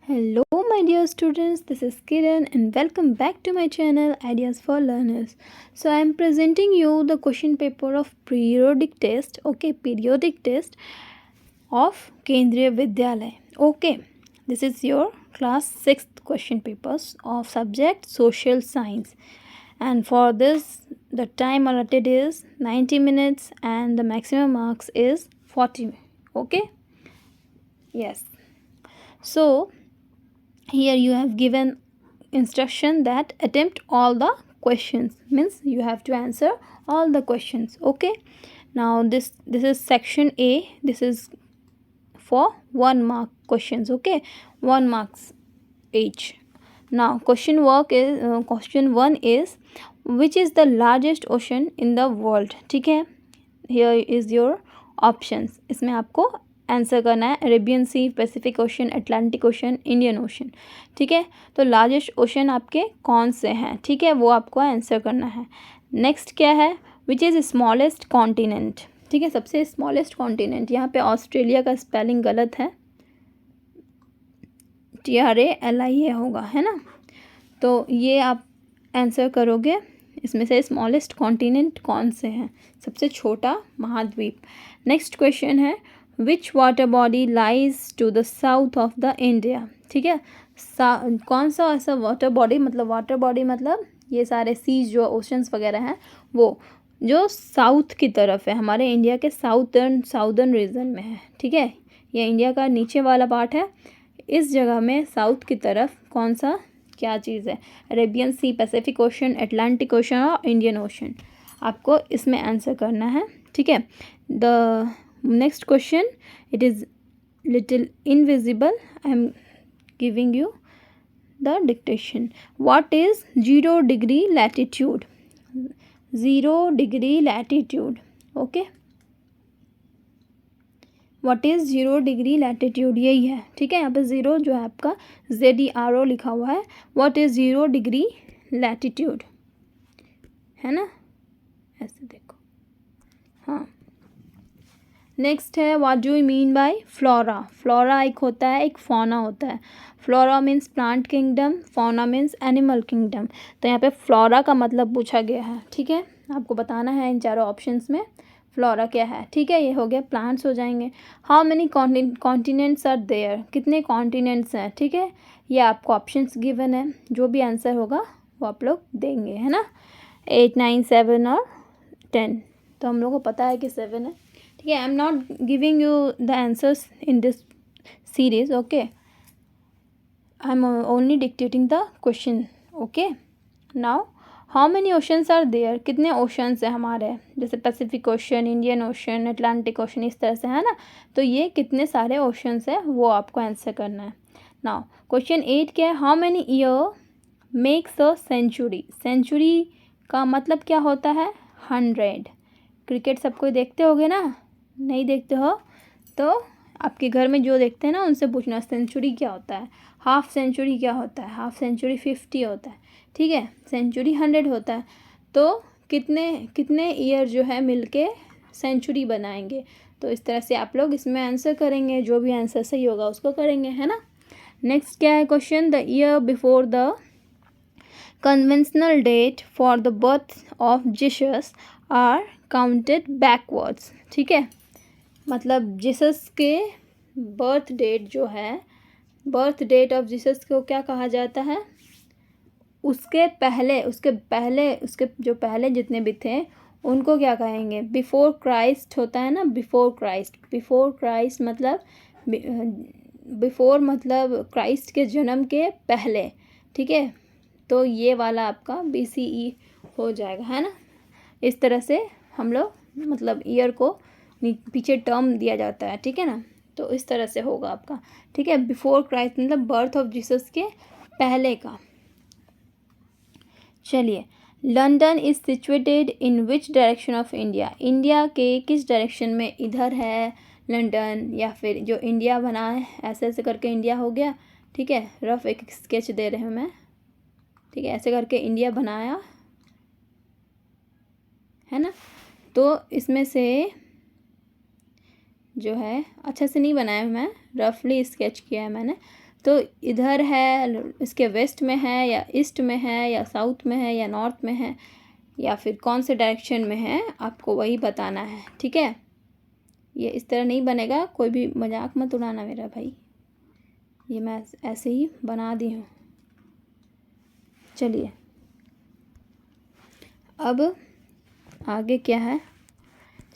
Hello, my dear students. This is Kiran, and welcome back to my channel Ideas for Learners. So, I am presenting you the question paper of periodic test. Okay, periodic test of Kendriya Vidyalaya. Okay, this is your class 6th question papers of subject social science. And for this, the time allotted is 90 minutes, and the maximum marks is 40. Okay, yes. So, here you have given instruction that attempt all the questions, means you have to answer all the questions. Okay, now this is section A. This is for 1 mark questions. Okay, 1 marks each. Now question 1 is which is the largest ocean in the world. ठीक है, here is your options. इसमें आपको answer करना है Arabian sea, Pacific ocean, Atlantic ocean, Indian ocean. ठीक है, तो largest ocean आपके कौन से हैं. ठीक है, वो आपको आंसर करना है. नेक्स्ट क्या है, विच इज़ स्मॉलेस्ट कॉन्टिनेंट. ठीक है, सबसे स्मॉलेस्ट कॉन्टिनेंट. यहाँ पे ऑस्ट्रेलिया का स्पेलिंग गलत है, TRALIA होगा, है ना. तो ये आप आंसर करोगे. इसमें से स्मॉलेस्ट कॉन्टिनेंट कौन से हैं, सबसे छोटा महाद्वीप. नेक्स्ट क्वेश्चन है which water body lies to the south of the India. ठीक है, कौन सा ऐसा वाटर बॉडी, मतलब वाटर बॉडी मतलब ये सारे सीज जो ओशंस वगैरह हैं वो जो साउथ की तरफ है, हमारे इंडिया के साउदर्न रीजन में है. ठीक है, ये इंडिया का नीचे वाला पार्ट है. इस जगह में साउथ की तरफ कौन सा क्या चीज़ है, Arabian sea, Pacific ocean, Atlantic ocean और इंडियन ओशन. आपको इसमें आंसर करना है. ठीक है, the next question, it is little invisible. I am giving you the dictation. What is 0 degree latitude. 0 degree latitude. Okay, what is 0 degree latitude, यही है. ठीक है, यहाँ पे 0 जो है आपका ZERO लिखा हुआ है. व्हाट इज़ 0 डिग्री लैटिट्यूड, है ना, ऐसे देखो. हाँ, नेक्स्ट है what do you mean by flora. Flora एक होता है, एक फौना होता है. Flora means plant kingdom, fauna means animal kingdom. तो यहाँ पे फ्लोरा का मतलब पूछा गया है. ठीक है, आपको बताना है इन चारों ऑप्शंस में फ्लोरा क्या है. ठीक है, ये हो गया, प्लांट्स हो जाएंगे. How many continents are there, कितने कॉन्टिनेंट्स हैं. ठीक है, ये आपको ऑप्शंस गिवन है, जो भी आंसर होगा वो आप लोग देंगे, है ना. 8, 9, 7 और 10. तो हम लोग को पता है कि 7 है. ठीक है, I am not giving you the answers in this series. Okay, I am only dictating the question. Okay, now how many oceans are there, कितने ओशंस हैं हमारे, जैसे Pacific Ocean, Indian Ocean, Atlantic Ocean, इस तरह से, है ना. तो ये कितने सारे ओशंस हैं वो आपको आंसर करना है. नाउ क्वेश्चन 8 क्या है, how many year makes a century. Century का मतलब क्या होता है, 100. क्रिकेट सब कोई देखते होगे ना, नहीं देखते हो तो आपके घर में जो देखते हैं ना उनसे पूछना सेंचुरी क्या होता है, हाफ सेंचुरी क्या होता है. हाफ सेंचुरी 50 होता है. ठीक है, सेंचुरी 100 होता है. तो कितने कितने ईयर जो है मिलके सेंचुरी बनाएंगे. तो इस तरह से आप लोग इसमें आंसर करेंगे, जो भी आंसर सही होगा उसको करेंगे, है ना. नेक्स्ट क्या है question, the year before the conventional date for the birth of Jesus are counted backwards. ठीक है, मतलब जीसस के बर्थ डेट जो है, बर्थ डेट ऑफ जीसस को क्या कहा जाता है, उसके जो पहले जितने भी थे उनको क्या कहेंगे, बिफोर क्राइस्ट होता है ना. बिफोर क्राइस्ट मतलब बिफोर मतलब क्राइस्ट के जन्म के पहले. ठीक है, तो ये वाला आपका BCE हो जाएगा, है ना. इस तरह से हम लोग मतलब ईयर को पीछे टर्म दिया जाता है. ठीक है ना, तो इस तरह से होगा आपका. ठीक है, बिफोर क्राइस्ट मतलब बर्थ ऑफ जीसस के पहले का. चलिए, London is situated in which direction of India. India के किस डायरेक्शन में इधर है लंदन, या फिर जो इंडिया बना है ऐसे ऐसे करके इंडिया हो गया. ठीक है, रफ एक स्केच दे रहे हूँ मैं. ठीक है, ऐसे करके इंडिया बनाया है ना. तो इसमें से जो है अच्छे से नहीं बनाया, मैं रफली स्केच किया है मैंने. तो इधर है, इसके वेस्ट में है या ईस्ट में है या साउथ में है या नॉर्थ में है या फिर कौन से डायरेक्शन में है, आपको वही बताना है। ठीक है, ये इस तरह नहीं बनेगा, कोई भी मजाक मत उड़ाना मेरा भाई, ये मैं ऐसे ही बना दी हूँ। चलिए अब आगे क्या है,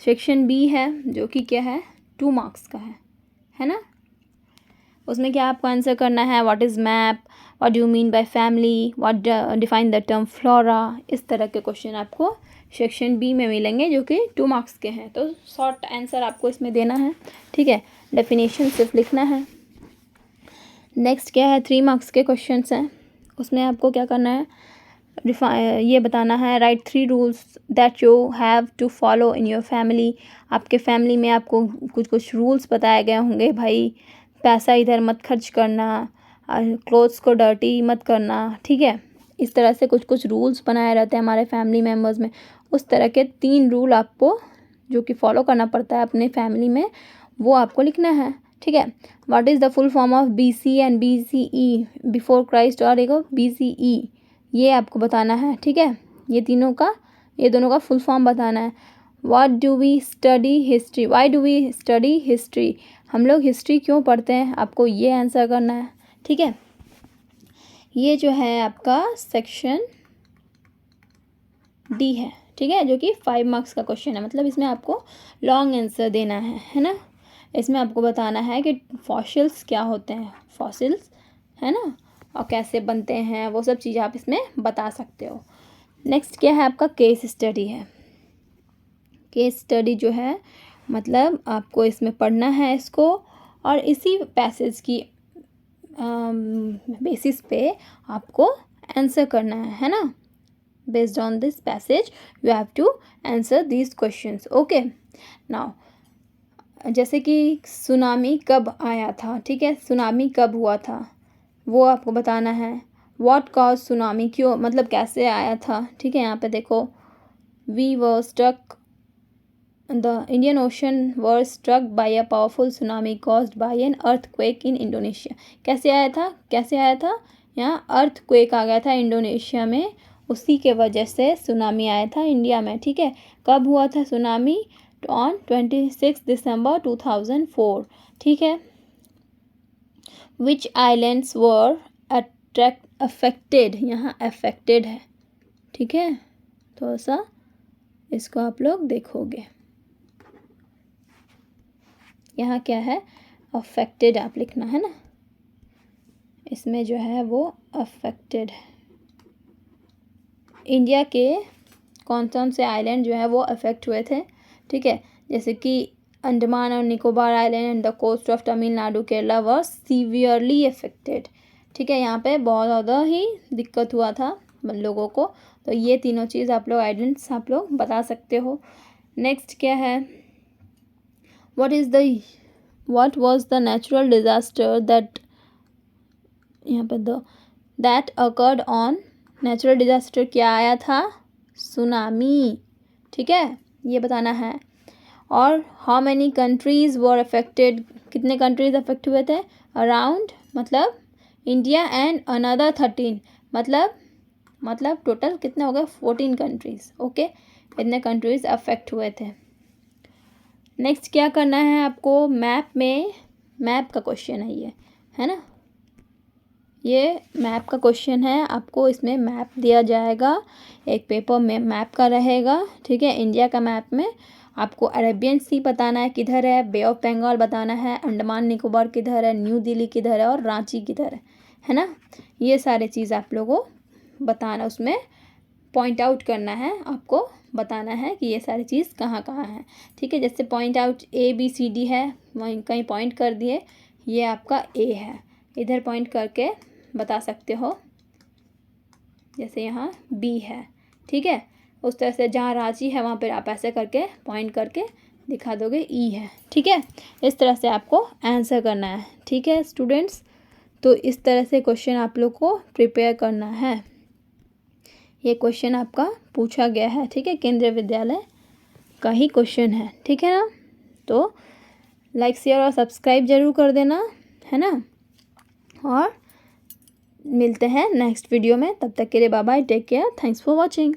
सेक्शन बी है जो कि क्या है 2 मार्क्स का है ना। उसमें क्या आपको आंसर करना है, what is map, what do you mean by family, what define the term flora. इस तरह के क्वेश्चन आपको सेक्शन बी में मिलेंगे जो कि 2 मार्क्स के हैं। तो शॉर्ट आंसर आपको इसमें देना है। ठीक है, डेफिनेशन सिर्फ लिखना है। नेक्स्ट क्या है 3 मार्क्स के क्वेश्चन हैं, उसमें आपको क्या करना है, ये बताना है, right 3 rules that you have to follow in your family. आपके फैमिली में आपको कुछ रूल्स बताए गए होंगे भाई, पैसा इधर मत खर्च करना, क्लोथ्स को डर्टी मत करना। ठीक है, इस तरह से कुछ रूल्स बनाए रहते हैं हमारे फैमिली मेम्बर्स में। उस तरह के 3 रूल आपको जो कि फॉलो करना पड़ता है अपने फैमिली में, वो आपको लिखना है। ठीक है, what is the full form of BC and BCE, before Christ, और एक BCE, ये आपको बताना है। ठीक है, ये दोनों का फुल फॉर्म बताना है। What do we study history, why do we study history, हम लोग हिस्ट्री क्यों पढ़ते हैं, आपको ये आंसर करना है। ठीक है, ये जो है आपका सेक्शन डी है। ठीक है, जो कि 5 मार्क्स का क्वेश्चन है, मतलब इसमें आपको लॉन्ग आंसर देना है ना। इसमें आपको बताना है कि फॉसिल्स क्या होते हैं, फॉसिल्स है ना, और कैसे बनते हैं, वो सब चीज़ें आप इसमें बता सकते हो। नेक्स्ट क्या है आपका केस स्टडी है। केस स्टडी जो है मतलब आपको इसमें पढ़ना है इसको, और इसी पैसेज की बेसिस पे आपको आंसर करना है ना। Based on this passage you have to answer these questions. Okay, now जैसे कि सुनामी कब आया था, ठीक है, सुनामी कब हुआ था वो आपको बताना है। व्हाट कॉज सुनामी, क्यों मतलब कैसे आया था। ठीक है, यहाँ पे देखो, we were struck, the Indian Ocean were struck by a powerful tsunami caused by an earthquake in Indonesia. कैसे आया था, यहाँ अर्थक्वेक आ गया था इंडोनेशिया में, उसी के वजह से सुनामी आया था इंडिया में। ठीक है, कब हुआ था सुनामी, ऑन 26 दिसंबर 2004। ठीक है, विच आइलैंड्स वर अफेक्टेड, यहाँ अफेक्टेड है। ठीक है, थोड़ा सा इसको आप लोग देखोगे, यहाँ क्या है अफेक्टेड आप लिखना है ना, इसमें जो है वो अफेक्टेड है। इंडिया के कौन से आइलैंड जो है वो अफेक्ट हुए थे। ठीक है, जैसे कि अंडमान और Nicobar island and the coast of Tamil Nadu Kerala were severely affected. ठीक है, यहाँ पे बहुत ज़्यादा ही दिक्कत हुआ था लोगों को। तो ये तीनों चीज़ आप लोग आइलैंड्स आप लोग बता सकते हो। नेक्स्ट क्या है, what was the natural disaster that, यहाँ पे that occurred on, natural disaster क्या आया था, सुनामी। ठीक है, ये बताना है। और how many countries were affected, कितने कंट्रीज़ अफेक्ट हुए थे, अराउंड मतलब इंडिया एंड अनदर 13, मतलब टोटल कितने हो गए 14 कंट्रीज़। ओके, इतने कंट्रीज़ अफेक्ट हुए थे। नेक्स्ट क्या करना है आपको, मैप का क्वेश्चन है ये, है ना, ये मैप का क्वेश्चन है। आपको इसमें मैप दिया जाएगा, एक पेपर में मैप का रहेगा। ठीक है, इंडिया का मैप में आपको अरेबियन सी बताना है किधर है, बे ऑफ बंगाल बताना है, अंडमान निकोबार किधर है, न्यू दिल्ली किधर है, और रांची किधर है ना। ये सारे चीज़ आप लोगों को बताना, उसमें पॉइंट आउट करना है, आपको बताना है कि ये सारी चीज़ कहाँ कहाँ है। ठीक है, जैसे पॉइंट आउट ABCD है, वहीं कहीं पॉइंट कर दिए, ये आपका A है, इधर पॉइंट करके बता सकते हो, जैसे यहाँ B है। ठीक है, उस तरह से जहाँ रांची है वहाँ पर आप ऐसे करके पॉइंट करके दिखा दोगे E है। ठीक है, इस तरह से आपको आंसर करना है। ठीक है स्टूडेंट्स, तो इस तरह से क्वेश्चन आप लोग को प्रिपेयर करना है। ये क्वेश्चन आपका पूछा गया है। ठीक है, केंद्रीय विद्यालय का ही क्वेश्चन है। ठीक है ना, तो लाइक शेयर और सब्सक्राइब जरूर कर देना, है ना। और मिलते हैं नेक्स्ट वीडियो में। तब तक के लिए bye bye, take care, thanks for watching.